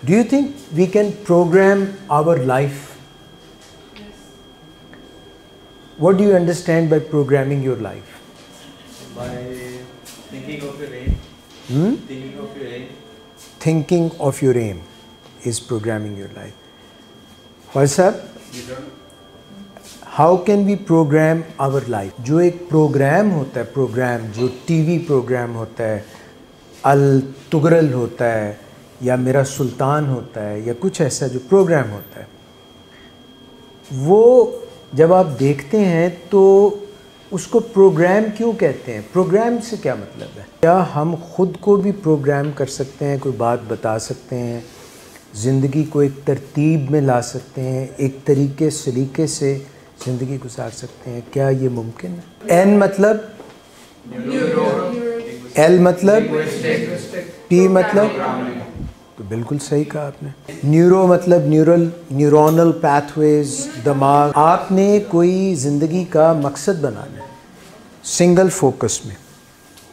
Do you think we can program our life? What do you understand by programming your life? By thinking of your aim. Thinking of your aim. Thinking of your aim is programming your life. What's up? How can we program our life? जो एक programme होता है, programme जो TV programme होता है, अल तुगरल होता है या मेरा सुल्तान होता है या कुछ ऐसा जो प्रोग्राम होता है, वो जब आप देखते हैं तो उसको प्रोग्राम क्यों कहते हैं? प्रोग्राम से क्या मतलब है? क्या हम खुद को भी प्रोग्राम कर सकते हैं? कोई बात बता सकते हैं? ज़िंदगी को एक तरतीब में ला सकते हैं? एक तरीके सलीके से ज़िंदगी गुजार सकते हैं? क्या ये मुमकिन है? एन मतलब एल मतलब पी मतलब, तो बिल्कुल सही कहा आपने। न्यूरो मतलब न्यूरोनल पैथवेज, दिमाग। आपने कोई ज़िंदगी का मकसद बनाना है, सिंगल फोकस में,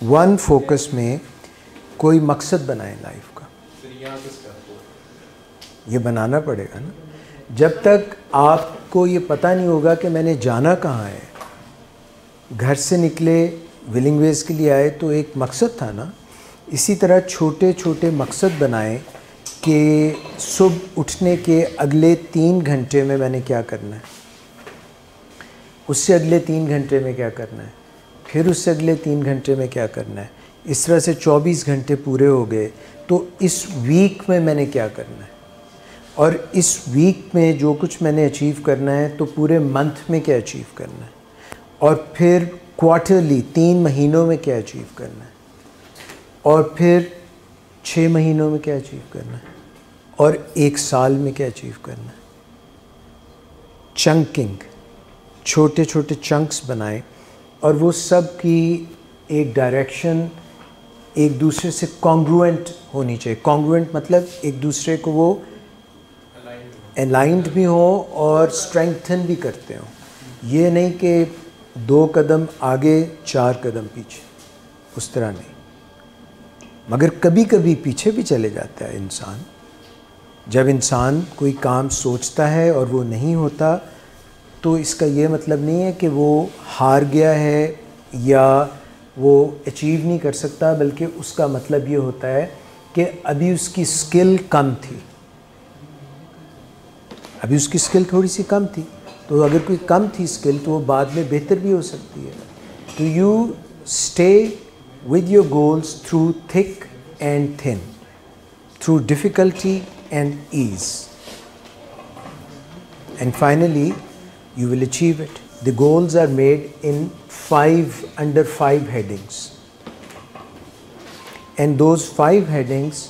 वन फोकस में कोई मकसद बनाए लाइफ का। ये बनाना पड़ेगा ना। जब तक आपको ये पता नहीं होगा कि मैंने जाना कहाँ है, घर से निकले, विलिंग वेज के लिए आए तो एक मकसद था ना। इसी तरह छोटे छोटे मकसद बनाएं कि सुबह उठने के अगले 3 घंटे में मैंने क्या करना है, उससे अगले 3 घंटे में क्या करना है, फिर उससे अगले 3 घंटे में क्या करना है। इस तरह से 24 घंटे पूरे हो गए तो इस वीक में मैंने क्या करना है, और इस वीक में जो कुछ मैंने अचीव करना है तो पूरे मंथ में क्या अचीव करना है, और फिर क्वार्टरली 3 महीनों में क्या अचीव करना है, और फिर 6 महीनों में क्या अचीव करना है, और 1 साल में क्या अचीव करना है। चंकिंग, छोटे छोटे चंक्स बनाएं और वो सब की एक डायरेक्शन एक दूसरे से कॉन्ग्रुएंट होनी चाहिए। कॉन्ग्रुएंट मतलब एक दूसरे को वो अलाइंड भी हो और स्ट्रेंथन भी करते हो। ये नहीं कि 2 कदम आगे 4 कदम पीछे, उस तरह नहीं। मगर कभी कभी पीछे भी चले जाता है इंसान। जब इंसान कोई काम सोचता है और वो नहीं होता तो इसका ये मतलब नहीं है कि वो हार गया है या वो अचीव नहीं कर सकता, बल्कि उसका मतलब ये होता है कि अभी उसकी स्किल कम थी, अभी उसकी स्किल थोड़ी सी कम थी। तो अगर कोई कम थी स्किल तो वो बाद में बेहतर भी हो सकती है। तो you stay with your goals through thick and thin, through difficulty and ease, and finally you will achieve it. The goals are made in under 5 headings, and those 5 headings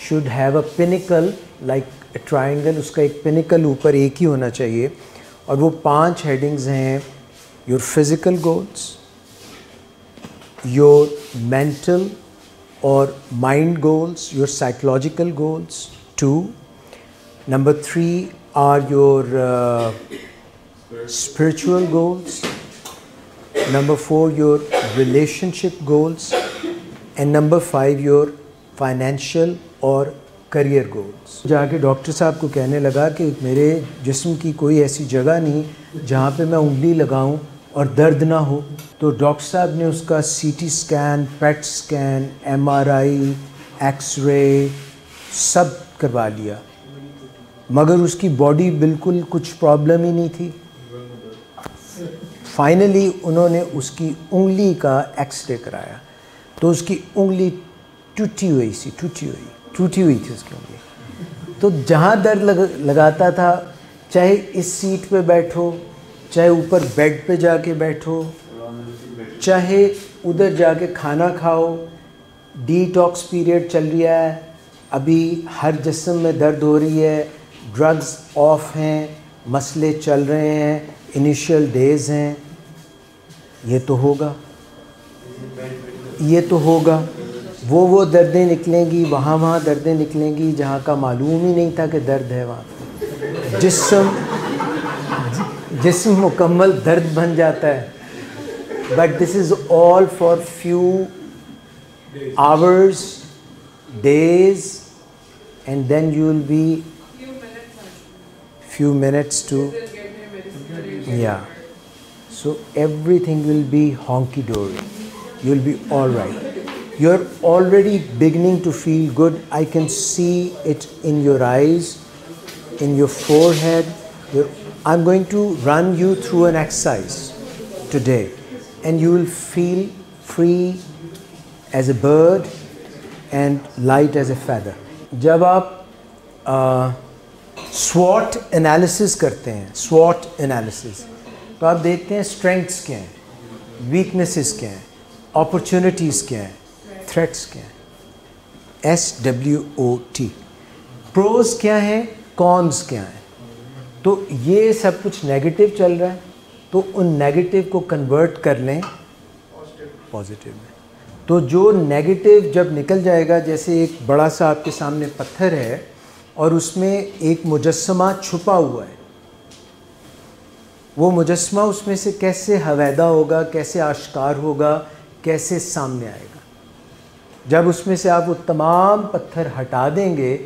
should have a pinnacle like a triangle. उसका एक pinnacle ऊपर एक ही होना चाहिए, और वो 5 headings हैं: your physical goals, your mental or mind goals, your psychological goals. 2. Number 3 are your spiritual goals. Number 4 your relationship goals, and number 5 your financial और करियर गोल्स। जाके डॉक्टर साहब को कहने लगा कि मेरे जिस्म की कोई ऐसी जगह नहीं जहाँ पे मैं उंगली लगाऊं और दर्द ना हो। तो डॉक्टर साहब ने उसका CT scan, PET scan, MRI, X-ray सब करवा लिया, मगर उसकी बॉडी बिल्कुल कुछ प्रॉब्लम ही नहीं थी। फाइनली उन्होंने उसकी उंगली का एक्सरे कराया तो उसकी उंगली टूटी हुई थी उसकी उंगली। तो जहाँ दर्द लगाता था, चाहे इस सीट पे बैठो, चाहे ऊपर बेड पे जाके बैठो, चाहे उधर जाके खाना खाओ, डिटॉक्स पीरियड चल रहा है, अभी हर जिस्म में दर्द हो रही है, ड्रग्स ऑफ हैं, मसले चल रहे हैं, इनिशियल डेज हैं, ये तो होगा। वो दर्दें निकलेंगी, वहाँ दर्दें निकलेंगी जहाँ का मालूम ही नहीं था कि दर्द है वहाँ। जिस्म मुकम्मल दर्द बन जाता है। But this is all for few hours, days and then you will be few minutes to, yeah. So everything will be honky-dory. You will be all right. You're already beginning to feel good. I can see it in your eyes, in your forehead. I'm going to run you through an exercise today, and you will feel free as a bird and light as a feather. जब आप SWOT analysis करते हैं, SWOT analysis, तो आप देखते हैं strengths क्या हैं, वीकनेसेस क्या हैं, अपॉर्चुनिटीज़ क्या हैं, थ्रेट्स क्या हैं, SWOT। प्रोज क्या हैं, कॉन्स क्या हैं। तो ये सब कुछ नेगेटिव चल रहा है, तो उन नेगेटिव को कन्वर्ट कर लें पॉजिटिव में। तो जो नेगेटिव जब निकल जाएगा, जैसे एक बड़ा सा आपके सामने पत्थर है और उसमें एक मुजस्समा छुपा हुआ है, वो मुजस्समा उसमें से कैसे हवैदा होगा, कैसे आश्कार होगा, कैसे सामने आएगा। जब उसमें से आप वो तमाम पत्थर हटा देंगे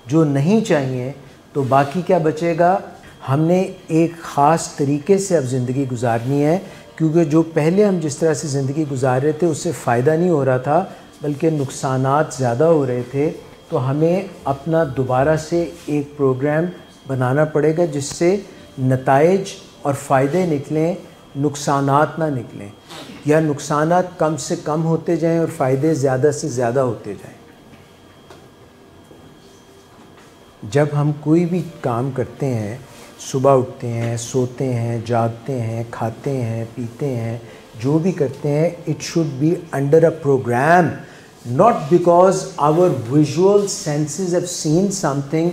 जो नहीं चाहिए, तो बाकी क्या बचेगा। हमने एक ख़ास तरीके से अब ज़िंदगी गुजारनी है, क्योंकि जो पहले हम जिस तरह से ज़िंदगी गुजार रहे थे उससे फ़ायदा नहीं हो रहा था, बल्कि नुकसानात ज़्यादा हो रहे थे। तो हमें अपना दोबारा से एक प्रोग्राम बनाना पड़ेगा जिससे नताइज और फ़ायदे निकलें, नुकसानात ना निकलें, या नुकसानात कम से कम होते जाएं और फ़ायदे ज़्यादा से ज़्यादा होते जाएं। जब हम कोई भी काम करते हैं, सुबह उठते हैं, सोते हैं, जागते हैं, खाते हैं, पीते हैं, जो भी करते हैं, it should be under a program, not because our visual senses have seen something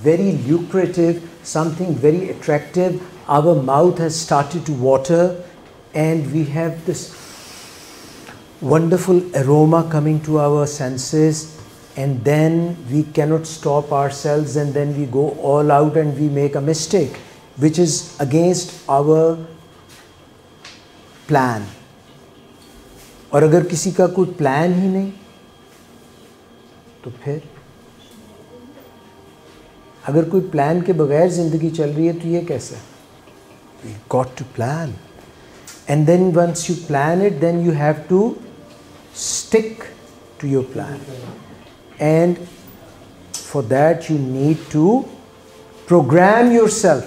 very lucrative, something very attractive, our mouth has started to water and we have this wonderful aroma coming to our senses, and then we cannot stop ourselves, and then we go all out and we make a mistake which is against our plan. और अगर किसी का कोई plan ही नहीं, तो फिर अगर कोई प्लान के बगैर ज़िंदगी चल रही है तो ये कैसे? You got to plan, and then once you plan it, then you have to stick to your plan, and for that you need to program yourself.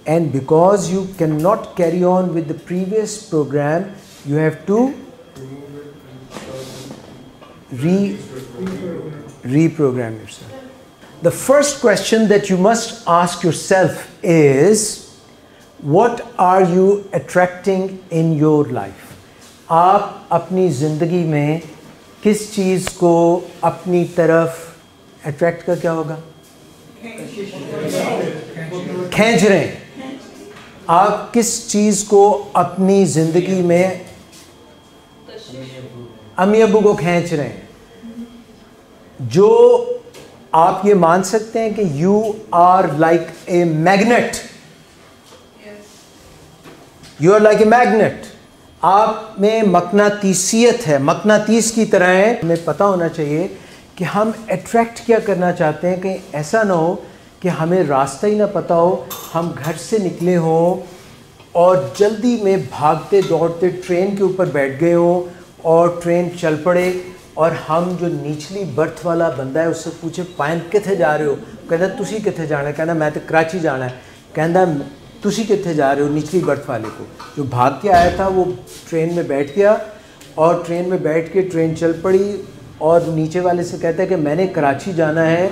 And because you cannot carry on with the previous program, you have to reprogram yourself. The first question that you must ask yourself is, what are you attracting in your life? आप अपनी ज़िंदगी में किस चीज़ को अपनी तरफ attract का क्या होगा? खींच रहे हैं। आप किस चीज़ को अपनी ज़िंदगी में अम्मी अब्बू को खींच रहे हैं? जो आप ये मान सकते हैं कि you are like a magnet, you are like a magnet. आप में मकनातीसियत है, मकनातीस की तरह है। हमें पता होना चाहिए कि हम अट्रैक्ट क्या करना चाहते हैं। कहीं ऐसा ना हो कि हमें रास्ता ही ना पता हो, हम घर से निकले हों और जल्दी में भागते दौड़ते ट्रेन के ऊपर बैठ गए हों और ट्रेन चल पड़े, और हम जो निचली बर्थ वाला बंदा है उससे पूछे पायन किथे जा रहे हो? कहता तुसी किथे जाना है? कहना मैं तो कराची जाना है। कहता तुसी किथे जा रहे हो? निचली बर्थ वाले को जो भाग के आया था वो ट्रेन में बैठ गया, और ट्रेन में बैठ के ट्रेन चल पड़ी, और नीचे वाले से कहता है कि मैंने कराची जाना है,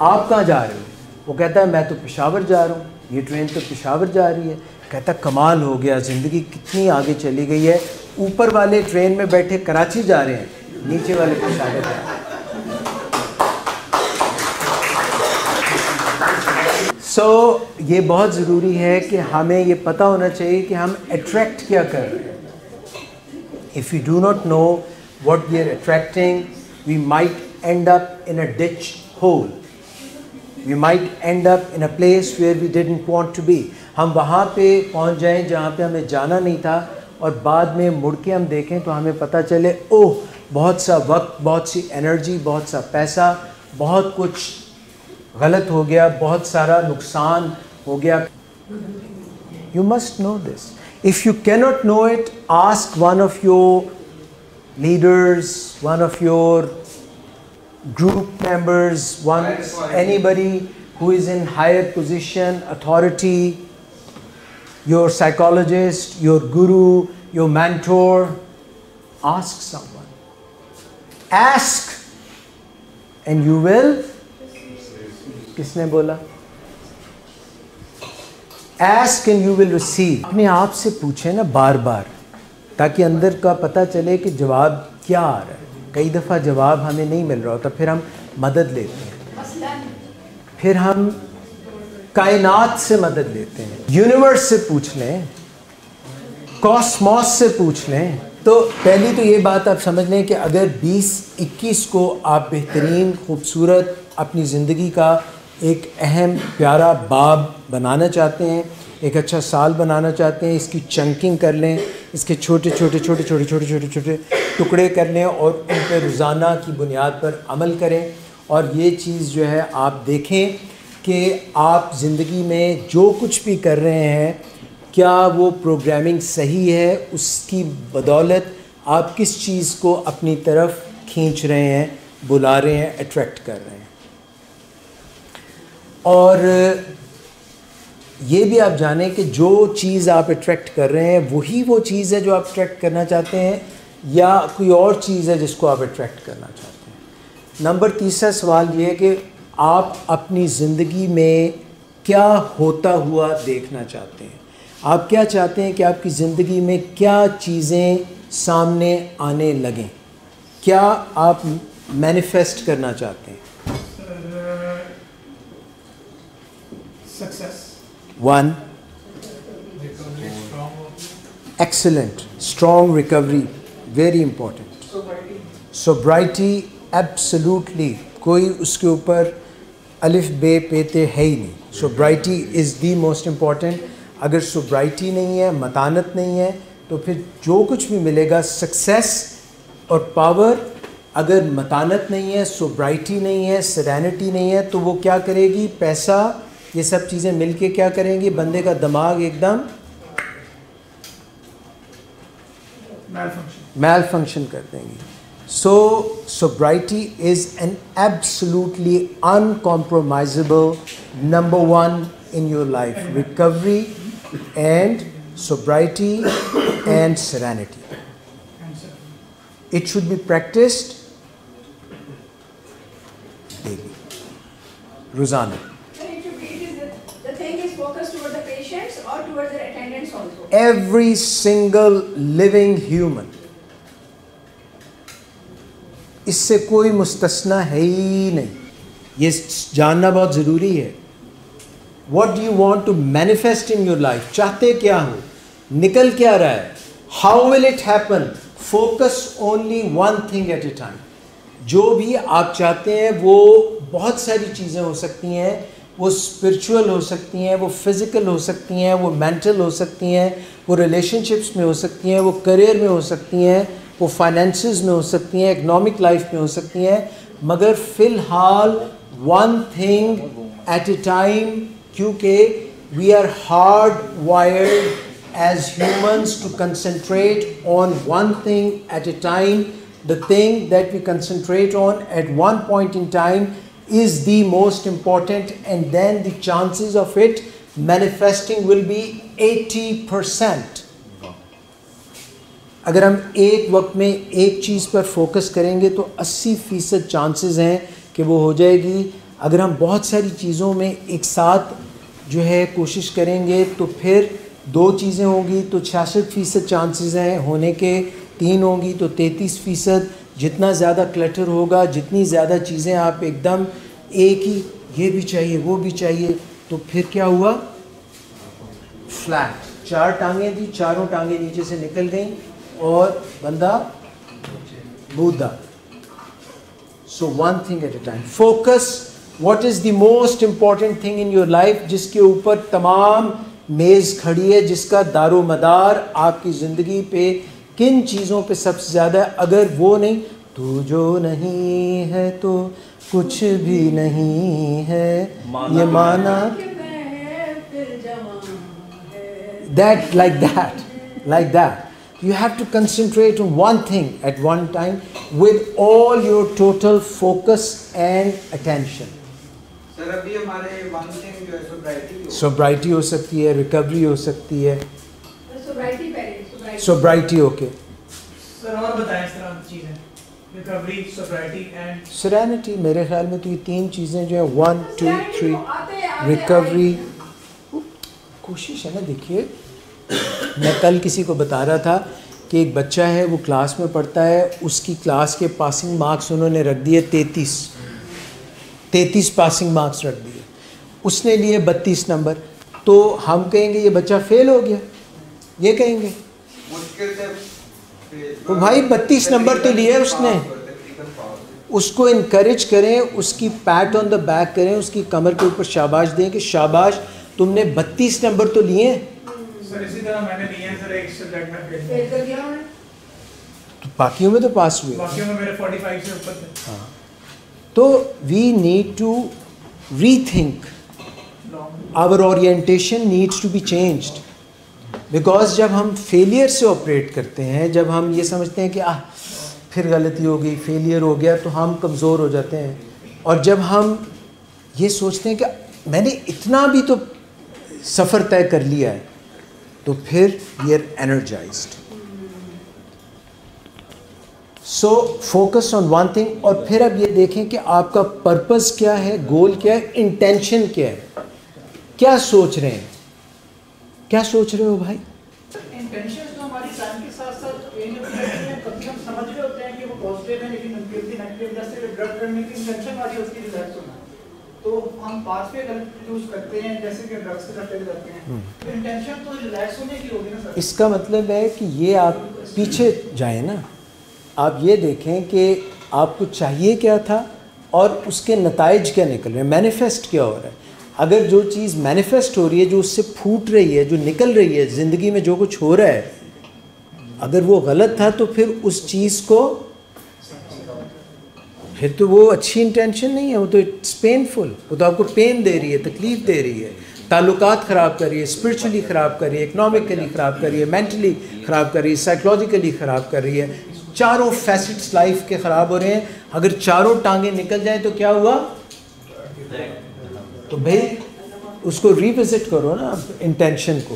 आप कहाँ जा रहे हो? वो कहता है मैं तो पेशावर जा रहा हूँ, ये ट्रेन तो पेशावर जा रही है। कहता कमाल हो गया, ज़िंदगी कितनी आगे चली गई है। ऊपर वाले ट्रेन में बैठे कराची जा रहे हैं, नीचे वाले पेशावर जा रहे हैं। ये बहुत ज़रूरी है कि हमें ये पता होना चाहिए कि हम अट्रैक्ट क्या कर रहे हैं। If we do not know what we are attracting, we might end up in a ditch hole. We might end up in a place where we didn't want to be. हम वहाँ पे पहुँच जाएं जहाँ पे हमें जाना नहीं था, और बाद में मुड़ के हम देखें तो हमें पता चले ओह बहुत सा वक्त, बहुत सी एनर्जी, बहुत सा पैसा बहुत कुछ गलत हो गया, बहुत सारा नुकसान हो गया. You must know this. If you cannot know it, ask one of your leaders, one of your group members, anybody who is in higher position, authority, your psychologist, your guru, your mentor. Ask someone. Ask and you will. किसने बोला? Ask and you will receive. अपने आप से पूछे ना बार बार, ताकि अंदर का पता चले कि जवाब क्या आ रहा है. कई दफ़ा जवाब हमें नहीं मिल रहा होता, फिर हम मदद लेते हैं, फिर हम कायनात से मदद लेते हैं, यूनिवर्स से पूछ लें, कॉस्मॉस से पूछ लें. तो पहली तो ये बात आप समझ लें कि अगर 2021 को आप बेहतरीन खूबसूरत अपनी ज़िंदगी का एक अहम प्यारा बाब बनाना चाहते हैं, एक अच्छा साल बनाना चाहते हैं, इसकी चंकिंग कर लें, इसके छोटे छोटे टुकड़े कर लें और उन पर रोज़ाना की बुनियाद पर अमल करें. और ये चीज़ जो है आप देखें कि आप ज़िंदगी में जो कुछ भी कर रहे हैं, क्या वो प्रोग्रामिंग सही है, उसकी बदौलत आप किस चीज़ को अपनी तरफ खींच रहे हैं, बुला रहे हैं, अट्रैक्ट कर रहे हैं. और ये भी आप जानें कि जो चीज़ आप अट्रैक्ट कर रहे हैं वही वो चीज़ है जो आप अट्रैक्ट करना चाहते हैं, या कोई और चीज़ है जिसको आप अट्रैक्ट करना चाहते हैं. नंबर 3 सवाल ये है कि आप अपनी ज़िंदगी में क्या होता हुआ देखना चाहते हैं. आप क्या चाहते हैं कि आपकी ज़िंदगी में क्या चीज़ें सामने आने लगें, क्या आप मैनिफेस्ट करना चाहते हैं. Success. 1. Excellent. Strong recovery. Very important. Sobriety. Absolutely. कोई उसके ऊपर अलिफ बे पेते है ही नहीं. Sobriety is the most important. अगर sobriety नहीं है, मतानत नहीं है, तो फिर जो कुछ भी मिलेगा सक्सेस और पावर, अगर मतानत नहीं है, sobriety नहीं है, serenity नहीं है, तो वो क्या करेगी? पैसा, ये सब चीज़ें मिलके क्या करेंगी? बंदे का दिमाग एकदम मैल फंक्शन कर देंगी. सो sobriety is an absolutely uncompromisable number 1 in your life. Recovery and sobriety and serenity. It should be practiced daily, रोज़ाना. Every single living human. इससे कोई मुस्तस्ना है ही नहीं. ये जानना बहुत ज़रूरी है. What do you want to manifest in your life? चाहते क्या हो? निकल क्या रहा है? How will it happen? Focus only one thing at a time. जो भी आप चाहते हैं वो बहुत सारी चीज़ें हो सकती हैं. वो स्पिरिचुअल हो सकती हैं, वो फिज़िकल हो सकती हैं, वो मेंटल हो सकती हैं, वो रिलेशनशिप्स में हो सकती हैं, वो करियर में हो सकती हैं, वो फाइनेंसेस में हो सकती हैं, इकनॉमिक लाइफ में हो सकती हैं. मगर फ़िलहाल one thing at a time, क्योंकि we are hard wired as humans to concentrate on one thing at a time. The thing that we concentrate on at one point in time is the most important, and then the chances of it manifesting will be 80%. अगर हम एक वक्त में एक चीज़ पर focus करेंगे तो 80% chances हैं कि वो हो जाएगी. अगर हम बहुत सारी चीज़ों में एक साथ जो है कोशिश करेंगे तो फिर 2 चीज़ें होंगी तो 66% चांसेस हैं होने के, 3 होंगी तो 33%. जितना ज़्यादा क्लटर होगा, जितनी ज़्यादा चीज़ें आप एकदम एक ही, ये भी चाहिए वो भी चाहिए, तो फिर क्या हुआ? फ्लैट. 4 टांगें थी, चारों टांगें नीचे से निकल गईं और बंदा बूढ़ा. So one thing at a time. Focus. What is the most important thing in your life, जिसके ऊपर तमाम मेज़ खड़ी है, जिसका दारोमदार आपकी ज़िंदगी पे किन चीज़ों पे सबसे ज़्यादा है? अगर वो नहीं, तू जो नहीं है तो कुछ भी नहीं है, ये माना that like that. You have to concentrate on one thing at one time with all your total focus and attention. Sir अभी हमारे वन थिंग जो है सोब्राइटी सोब्राइटी हो सकती है, रिकवरी हो सकती है. सोब्राइटी पहले सोब्राइटी ओके. सर और बताएं इस तरह की चीजें, रिकवरी, सोब्राइटी एंड सेरेनिटी. मेरे ख्याल में तो ये तीन चीज़ें जो है 1 2 3 रिकवरी. कोशिश है ना. देखिए मैं कल किसी को बता रहा था कि एक बच्चा है, वो क्लास में पढ़ता है, उसकी क्लास के पासिंग मार्क्स उन्होंने रख दिए 33 पासिंग मार्क्स रख दिए, उसने लिए 32 नंबर. तो हम कहेंगे ये बच्चा फेल हो गया, ये कहेंगे. मुश्किल से तो भाई 32 नंबर तो लिए उसने. उसको इनकरेज करें, उसकी पैट ऑन द बैक करें, उसकी कमर के ऊपर शाबाश दें कि शाबाश तुमने 32 नंबर तो लिए. सर इसी तरह मैंने लिए हैं सर, एक सब्जेक्ट में फेल कर दिया उन्होंने. तो बाकियों में तो पास हुए. बाकियों में मेरे 45 से ऊपर थे. हाँ. तो we need to rethink, our orientation needs to be changed. Because जब हम फेलियर से ऑपरेट करते हैं, जब हम ये समझते हैं कि फिर गलती हो गई, फेलियर हो गया, तो हम कमज़ोर हो जाते हैं. और जब हम ये सोचते हैं कि मैंने इतना भी तो सफ़र तय कर लिया है, तो फिर we are energised. So focus on one thing. और फिर अब ये देखें कि आपका पर्पस क्या है, गोल क्या है, इंटेंशन क्या है, क्या सोच रहे हैं, क्या सोच रहे हो भाई. इंटेंशंस तो हमारी टाइम के साथ साथ कहीं ना कहीं कभी हम समझ रहे होते हैं कि वो पॉजिटिव है, लेकिन नेगेटिव जैसे ड्रग करने की इंटेंशन हमारी होती है रिलैक्स होना, तो हम पाथवे गलत चूज करते हैं, जैसे कि ड्रग्स की तरफ चले जाते हैं. तो इंटेंशन तो रिलैक्स होने की होगी ना सर. इसका मतलब है कि ये आप पीछे जाएं ना, आप ये देखें कि आपको चाहिए क्या था और उसके नताइज क्या निकल रहे हैं, मैनिफेस्ट क्या हो रहा है. अगर जो चीज़ मैनिफेस्ट हो रही है, जो उससे फूट रही है, जो निकल रही है ज़िंदगी में, जो कुछ हो रहा है, अगर वो गलत था तो फिर उस चीज़ को, फिर तो वो अच्छी इंटेंशन नहीं है, वो तो इट्स पेनफुल. वो तो आपको पेन दे रही है, तकलीफ़ दे रही है, ताल्लुकात ख़राब कर रही है, स्पिरिचुअली ख़राब कर रही है, इकनॉमिकली ख़राब कर रही है, मेंटली ख़राब कर रही है, साइकोलॉजिकली ख़राब कर रही है. चारों फैसेट्स लाइफ के ख़राब हो रहे हैं. अगर चारों टांगें निकल जाए तो क्या हुआ. तो भाई उसको रिविजिट करो ना, इंटेंशन को.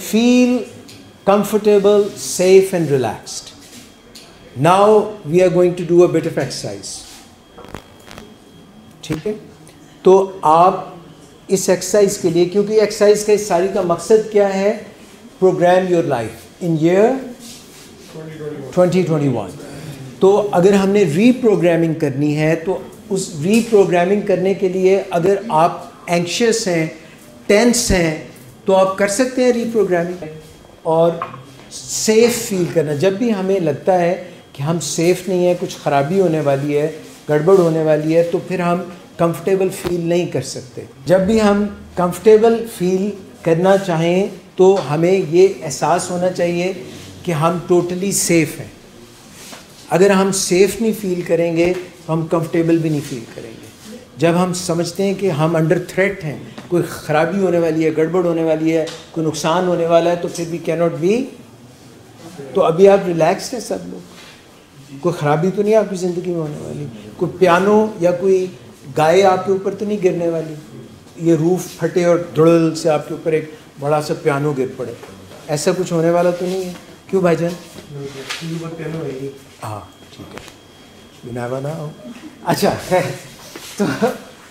Feel comfortable, safe and relaxed. Now we are going to do a bit of exercise. ठीक है. तो आप इस एक्सरसाइज के लिए, क्योंकि एक्सरसाइज का इस सारी का मकसद क्या है, programme your life in year 2021. तो अगर हमने रीप्रोग्रामिंग करनी है, तो उस रीप्रोग्रामिंग करने के लिए अगर आप एंक्शियस हैं, टेंस हैं, तो आप कर सकते हैं रीप्रोग्रामिंग. और सेफ़ फील करना, जब भी हमें लगता है कि हम सेफ़ नहीं है, कुछ ख़राबी होने वाली है, गड़बड़ होने वाली है, तो फिर हम कंफर्टेबल फील नहीं कर सकते. जब भी हम कंफर्टेबल फील करना चाहें तो हमें ये एहसास होना चाहिए कि हम टोटली सेफ़ हैं. अगर हम सेफ़ नहीं फील करेंगे तो हम कंफर्टेबल भी नहीं फील करेंगे. जब हम समझते हैं कि हम अंडर थ्रेट हैं, कोई ख़राबी होने वाली है, गड़बड़ होने वाली है, कोई नुकसान होने वाला है, तो फिर भी कैन नॉट बी. तो अभी आप रिलैक्स्ड हैं सब लोग, कोई ख़राबी तो नहीं आपकी ज़िंदगी में होने वाली, कोई पियानो या कोई गाय आपके ऊपर तो नहीं गिरने वाली, ये रूफ फटे और धुड़ल से आपके ऊपर एक बड़ा सा पियानो गिर पड़े, ऐसा कुछ होने वाला तो नहीं है. क्यों भाईजान. पियानो है. हाँ ठीक है, बिना बना हो. अच्छा है. तो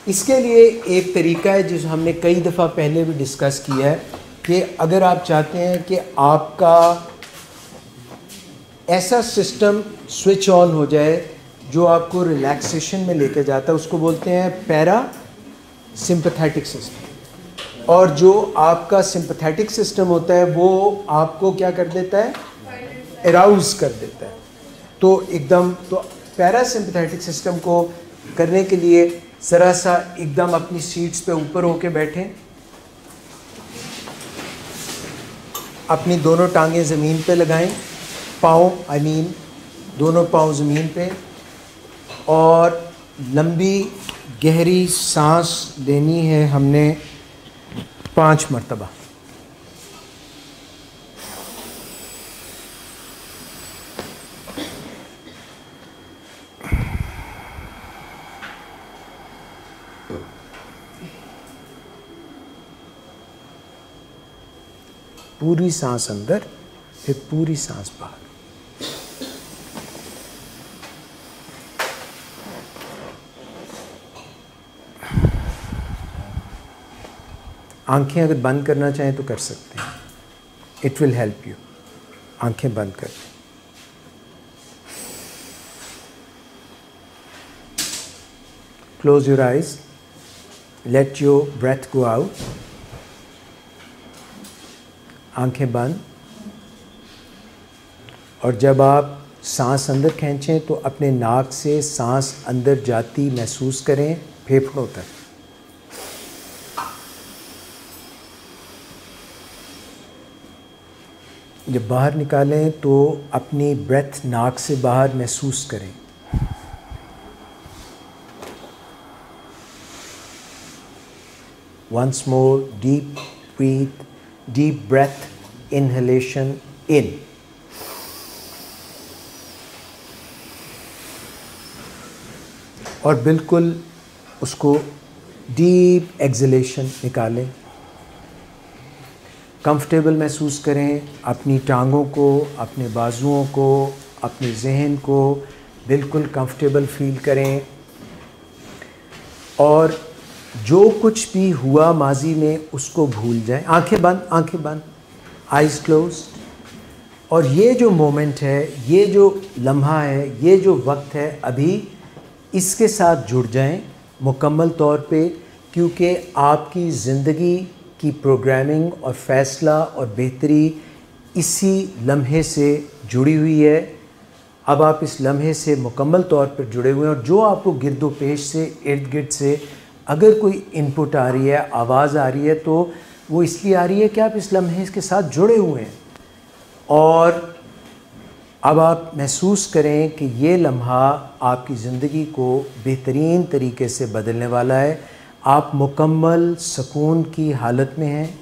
इसके लिए एक तरीका है जो हमने कई दफ़ा पहले भी डिस्कस किया है, कि अगर आप चाहते हैं कि आपका ऐसा सिस्टम स्विच ऑन हो जाए जो आपको रिलैक्सेशन में लेके जाता है, उसको बोलते हैं पैरा सिंपैथेटिक सिस्टम. और जो आपका सिंपैथेटिक सिस्टम होता है वो आपको क्या कर देता है, एराउज कर देता है. तो एकदम, तो पैरासिम्पैथेटिक सिस्टम को करने के लिए ज़रा सा एकदम अपनी सीट्स पे ऊपर होके बैठें, अपनी दोनों टांगें ज़मीन पे लगाएं, पाँव दोनों पाँव ज़मीन पे, और लंबी गहरी सांस लेनी है हमने 5 मरतबा। पूरी सांस अंदर, फिर पूरी सांस बाहर। आंखें अगर बंद करना चाहें तो कर सकते हैं, इट विल हेल्प यू। आंखें बंद कर दें। Close your eyes, let your breath go out. आंखें बंद। और जब आप सांस अंदर खींचें तो अपने नाक से सांस अंदर जाती महसूस करें फेफड़ों तक। जब बाहर निकालें तो अपनी ब्रेथ नाक से बाहर महसूस करें। Once more, deep breathe, deep breath, inhalation in. और बिल्कुल उसको डीप एक्सलेशन निकालें। कंफर्टेबल महसूस करें अपनी टांगों को, अपने बाजुओं को, अपने जहन को बिल्कुल कंफर्टेबल फील करें। और जो कुछ भी हुआ माजी में उसको भूल जाएं। आंखें बंद, आंखें बंद, आइज़ क्लोज्ड। और ये जो मोमेंट है, ये जो लम्हा है, ये जो वक्त है, अभी इसके साथ जुड़ जाएं मुकम्मल तौर पे, क्योंकि आपकी ज़िंदगी की प्रोग्रामिंग और फ़ैसला और बेहतरी इसी लम्हे से जुड़ी हुई है। अब आप इस लम्हे से मुकम्मल तौर पर जुड़े हुए हैं। और जो आपको गिरदो पेश से, इर्द गिर्द से अगर कोई इनपुट आ रही है, आवाज़ आ रही है, तो वो इसलिए आ रही है कि आप इस लम्हे के साथ जुड़े हुए हैं। और अब आप महसूस करें कि ये लम्हा आपकी ज़िंदगी को बेहतरीन तरीके से बदलने वाला है। आप मुकम्मल सुकून की हालत में हैं,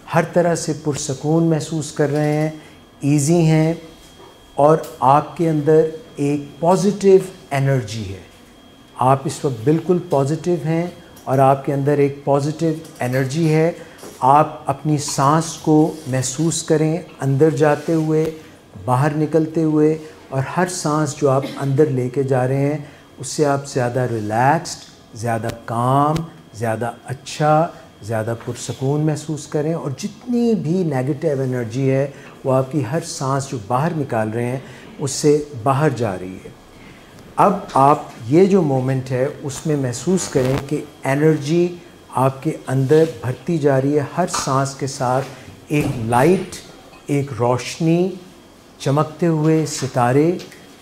हर तरह से पुरसकून महसूस कर रहे हैं, इजी हैं, और आपके अंदर एक पॉजिटिव एनर्जी है। आप इस वक्त बिल्कुल पॉजिटिव हैं और आपके अंदर एक पॉजिटिव एनर्जी है। आप अपनी सांस को महसूस करें, अंदर जाते हुए, बाहर निकलते हुए, और हर सांस जो आप अंदर लेके जा रहे हैं उससे आप ज़्यादा रिलैक्स्ड, ज़्यादा काम, ज़्यादा अच्छा, ज़्यादा पुरसकून महसूस करें। और जितनी भी नेगेटिव एनर्जी है वो आपकी हर सांस जो बाहर निकाल रहे हैं उससे बाहर जा रही है। अब आप ये जो मोमेंट है उसमें महसूस करें कि एनर्जी आपके अंदर भरती जा रही है। हर सांस के साथ एक लाइट, एक रोशनी, चमकते हुए सितारे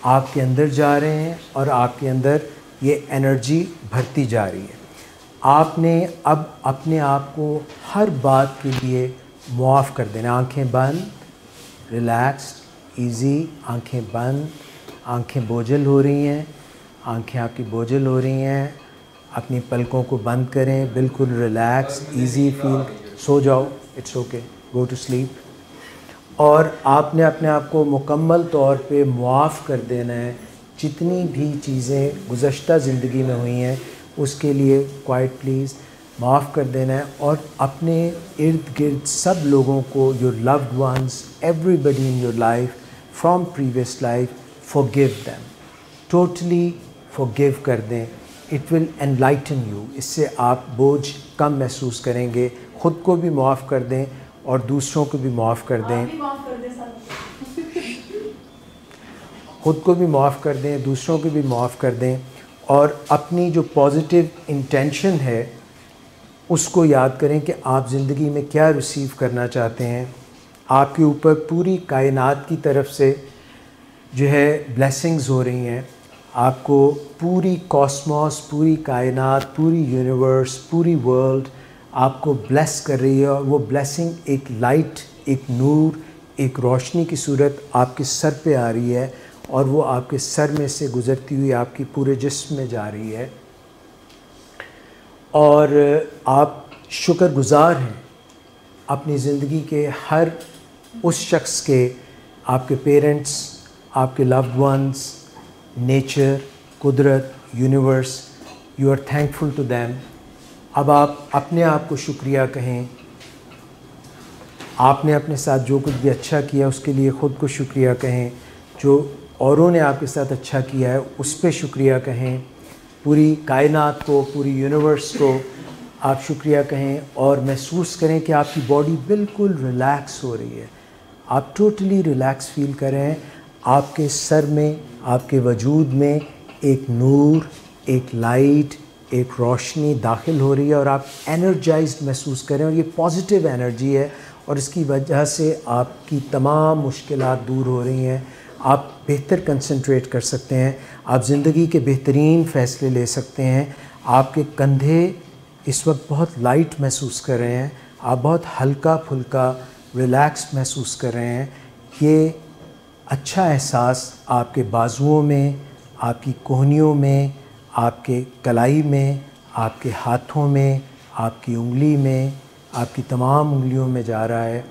आपके अंदर जा रहे हैं और आपके अंदर ये एनर्जी भरती जा रही है। आपने अब अपने आप को हर बात के लिए मुआफ़ कर देना। आंखें बंद, रिलैक्स्ड, इजी, आंखें बंद। आंखें बोझल हो रही हैं, आंखें आपकी बोझल हो रही हैं। अपनी पलकों को बंद करें, बिल्कुल रिलैक्स, इजी फील। सो जाओ, it's okay, go to sleep. और आपने अपने आप को मुकम्मल तौर पे मुआफ़ कर देना है। जितनी भी चीज़ें गुज़श्ता ज़िंदगी में हुई हैं उसके लिए क्वाइट प्लीज़ माफ़ कर देना है। और अपने इर्द गिर्द सब लोगों को, your loved ones, everybody in your life from previous life, forgive them, totally forgive कर दें। It will enlighten you. इससे आप बोझ कम महसूस करेंगे। ख़ुद को भी माफ़ कर दें और दूसरों को भी माफ़ कर दें। ख़ुद को भी माफ़ कर दें, दूसरों को भी माफ़ कर दें। और अपनी जो पॉजिटिव इंटेंशन है उसको याद करें कि आप ज़िंदगी में क्या रिसीव करना चाहते हैं। आपके ऊपर पूरी कायनात की तरफ से जो है ब्लेसिंग्स हो रही हैं। आपको पूरी कॉस्मॉस, पूरी कायनात, पूरी यूनिवर्स, पूरी वर्ल्ड आपको ब्लेस कर रही है। और वो ब्लेसिंग एक लाइट, एक नूर, एक रोशनी की सूरत आपके सर पे आ रही है। और वो आपके सर में से गुज़रती हुई आपकी पूरे जिस्म में जा रही है। और आप शुक्रगुज़ार हैं अपनी ज़िंदगी के हर उस शख्स के, आपके पेरेंट्स, आपके लव्ड वंस, नेचर, कुदरत, universe, you are thankful to them. अब आप अपने आप को शुक्रिया कहें। आपने अपने साथ जो कुछ भी अच्छा किया उसके लिए ख़ुद को शुक्रिया कहें। जो औरों ने आपके साथ अच्छा किया है उस पर शुक्रिया कहें। पूरी कायनात को, पूरी यूनिवर्स को आप शुक्रिया कहें और महसूस करें कि आपकी बॉडी बिल्कुल रिलैक्स हो रही है। आप टोटली रिलैक्स फील करें। आपके सर में, आपके वजूद में एक नूर, एक लाइट, एक रोशनी दाखिल हो रही है और आप एनर्जाइज्ड महसूस करें। और ये पॉजिटिव एनर्जी है और इसकी वजह से आपकी तमाम मुश्किलात दूर हो रही हैं। आप बेहतर कंसंट्रेट कर सकते हैं। आप ज़िंदगी के बेहतरीन फ़ैसले ले सकते हैं। आपके कंधे इस वक्त बहुत लाइट महसूस कर रहे हैं। आप बहुत हल्का फुल्का रिलैक्स महसूस कर रहे हैं। ये अच्छा एहसास आपके बाजुओं में, आपकी कोहनियों में, आपके कलाई में, आपके हाथों में, आपकी उंगली में, आपकी तमाम उंगलियों में जा रहा है।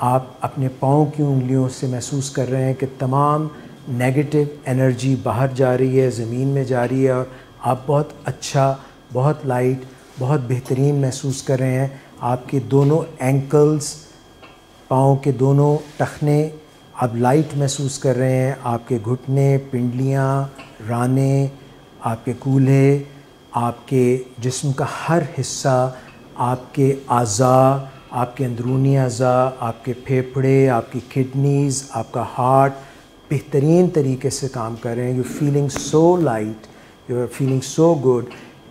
आप अपने पाँव की उंगलियों से महसूस कर रहे हैं कि तमाम नेगेटिव एनर्जी बाहर जा रही है, ज़मीन में जा रही है और आप बहुत अच्छा, बहुत लाइट, बहुत बेहतरीन महसूस कर रहे हैं। आपके दोनों एंकल्स, पाँव के दोनों टखने आप लाइट महसूस कर रहे हैं। आपके घुटने, पिंडलियाँ, राने, आपके कूल्हे, आपके जिस्म का हर हिस्सा, आपके आज़ा, आपके अंदरूनी आज़ा, आपके फेफड़े, आपकी किडनीज़, आपका हार्ट बेहतरीन तरीके से काम कर रहे हैं। You feeling so light, you are feeling so good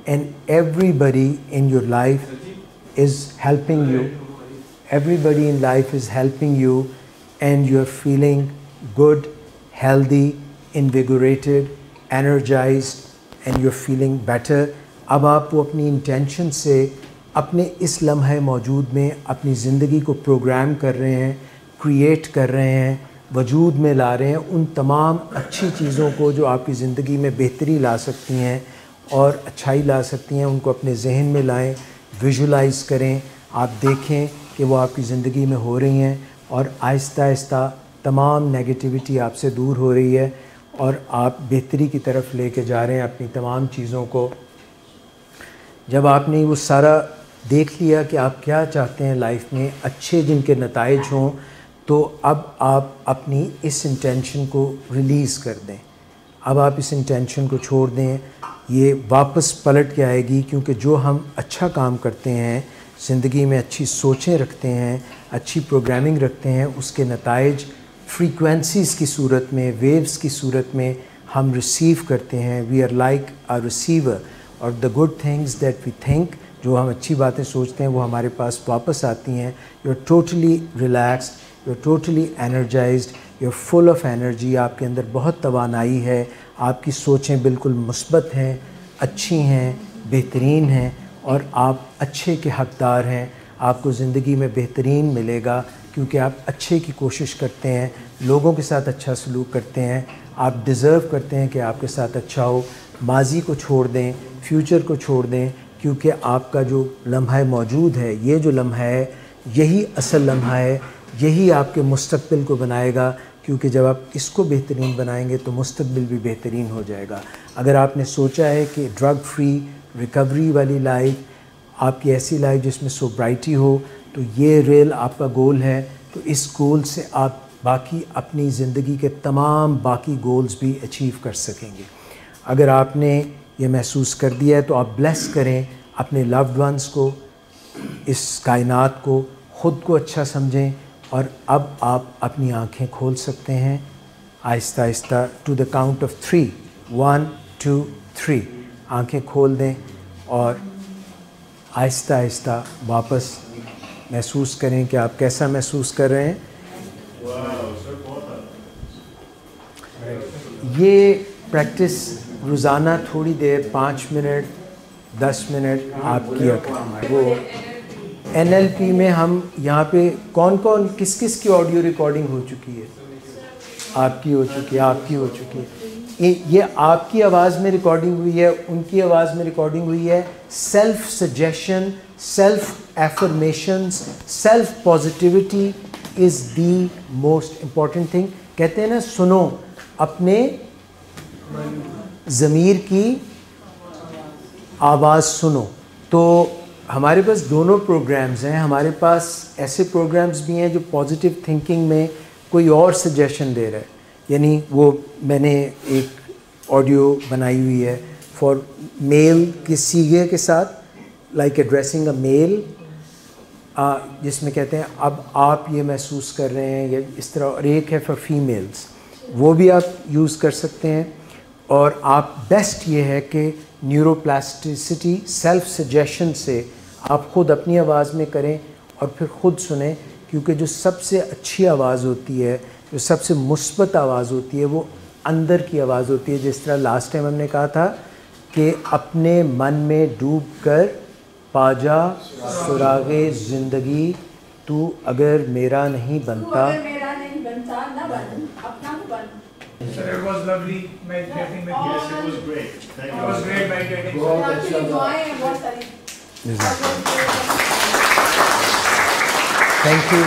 and everybody in your life is helping you. Everybody in life is helping you and you're feeling good, healthy, invigorated, energized and you're feeling better. अब आप वो अपनी intention से अपने इस लम्हे मौजूद में अपनी ज़िंदगी को प्रोग्राम कर रहे हैं, क्रिएट कर रहे हैं, वजूद में ला रहे हैं उन तमाम अच्छी चीज़ों को जो आपकी ज़िंदगी में बेहतरी ला सकती हैं और अच्छाई ला सकती हैं। उनको अपने जहन में लाएं, विजुलाइज़ करें, आप देखें कि वो आपकी ज़िंदगी में हो रही हैं और आहिस्ता आहिस्ता तमाम नेगेटिविटी आपसे दूर हो रही है और आप बेहतरी की तरफ लेके जा रहे हैं अपनी तमाम चीज़ों को। जब आपने वो सारा देख लिया कि आप क्या चाहते हैं लाइफ में, अच्छे जिनके नताइज हों, तो अब आप अपनी इस इंटेंशन को रिलीज़ कर दें। अब आप इस इंटेंशन को छोड़ दें। ये वापस पलट के आएगी क्योंकि जो हम अच्छा काम करते हैं, ज़िंदगी में अच्छी सोचें रखते हैं, अच्छी प्रोग्रामिंग रखते हैं, उसके नताइज फ्रीक्वेंसीज़ की सूरत में, वेव्स की सूरत में हम रिसीव करते हैं। We are like a receiver और the good things that we think, जो हम अच्छी बातें सोचते हैं वो हमारे पास वापस आती हैं। You are totally relaxed, you are totally energised, you are full of energy. आपके अंदर बहुत तवानाई है, आपकी सोचें बिल्कुल मुस्बत हैं, अच्छी हैं, बेहतरीन हैं और आप अच्छे के हकदार हैं। आपको ज़िंदगी में बेहतरीन मिलेगा क्योंकि आप अच्छे की कोशिश करते हैं, लोगों के साथ अच्छा सलूक करते हैं। आप डिज़र्व करते हैं कि आपके साथ अच्छा हो। माजी को छोड़ दें, फ्यूचर को छोड़ दें, क्योंकि आपका जो लम्हा मौजूद है, ये जो लम्हा है, यही असल लम्हा है, यही आपके मुस्तक़बिल को बनाएगा। क्योंकि जब आप इसको बेहतरीन बनाएंगे तो मुस्तक़बिल भी बेहतरीन हो जाएगा। अगर आपने सोचा है कि ड्रग फ्री, रिकवरी वाली लाइफ, आपकी ऐसी लाइफ जिसमें सोब्राइटी हो, तो ये रियल आपका गोल है। तो इस गोल से आप बाकी अपनी ज़िंदगी के तमाम बाकी गोल्स भी अचीव कर सकेंगे। अगर आपने ये महसूस कर दिया है तो आप ब्लेस करें अपने लव्ड वंस को, इस कायनात को, ख़ुद को अच्छा समझें और अब आप अपनी आँखें खोल सकते हैं Aahista Aahista. To the count of 3, 1, 2, 3 आँखें खोल दें और आहिस्ता आहिस्ता वापस महसूस करें कि आप कैसा महसूस कर रहे हैं। ये प्रैक्टिस रोज़ाना थोड़ी देर, 5 मिनट, 10 मिनट आप किया करें। वो NLP में हम यहाँ पे कौन कौन किस किस की ऑडियो रिकॉर्डिंग हो चुकी है? आपकी हो चुकी है, आपकी हो चुकी है। ये आपकी आवाज़ में रिकॉर्डिंग हुई है, उनकी आवाज़ में रिकॉर्डिंग हुई है। Self suggestion, self affirmations, self positivity is the most important thing. कहते हैं ना, सुनो अपने ज़मीर की आवाज़ सुनो। तो हमारे पास दोनों प्रोग्राम्स हैं। हमारे पास ऐसे प्रोग्राम्स भी हैं जो पॉजिटिव थिंकिंग में कोई और सजेशन दे रहा है, यानी वो मैंने एक ऑडियो बनाई हुई है फॉर मेल के सीगे के साथ, लाइक एड्रेसिंग अ मेल, जिसमें कहते हैं अब आप ये महसूस कर रहे हैं या इस तरह, और एक है फॉर फीमेल्स, वो भी आप यूज़ कर सकते हैं। और आप बेस्ट ये है कि न्यूरोप्लास्टिसिटी सेल्फ सजेशन से आप ख़ुद अपनी आवाज़ में करें और फिर ख़ुद सुने, क्योंकि जो सबसे अच्छी आवाज़ होती है, जो सबसे मुस्बत आवाज़ होती है, वो अंदर की आवाज़ होती है। जिस तरह लास्ट टाइम हमने कहा था कि अपने मन में डूब कर पाजा सुरागे ज़िंदगी, तू अगर मेरा नहीं बनता। अगर मेरा नहीं बनता, ना बन, अपना बन। Sir, it was lovely meditating with you. Yes, it was great. Thank It you. was great meditating. आपकी दुआएं हैं बहुत सारी। Thank you.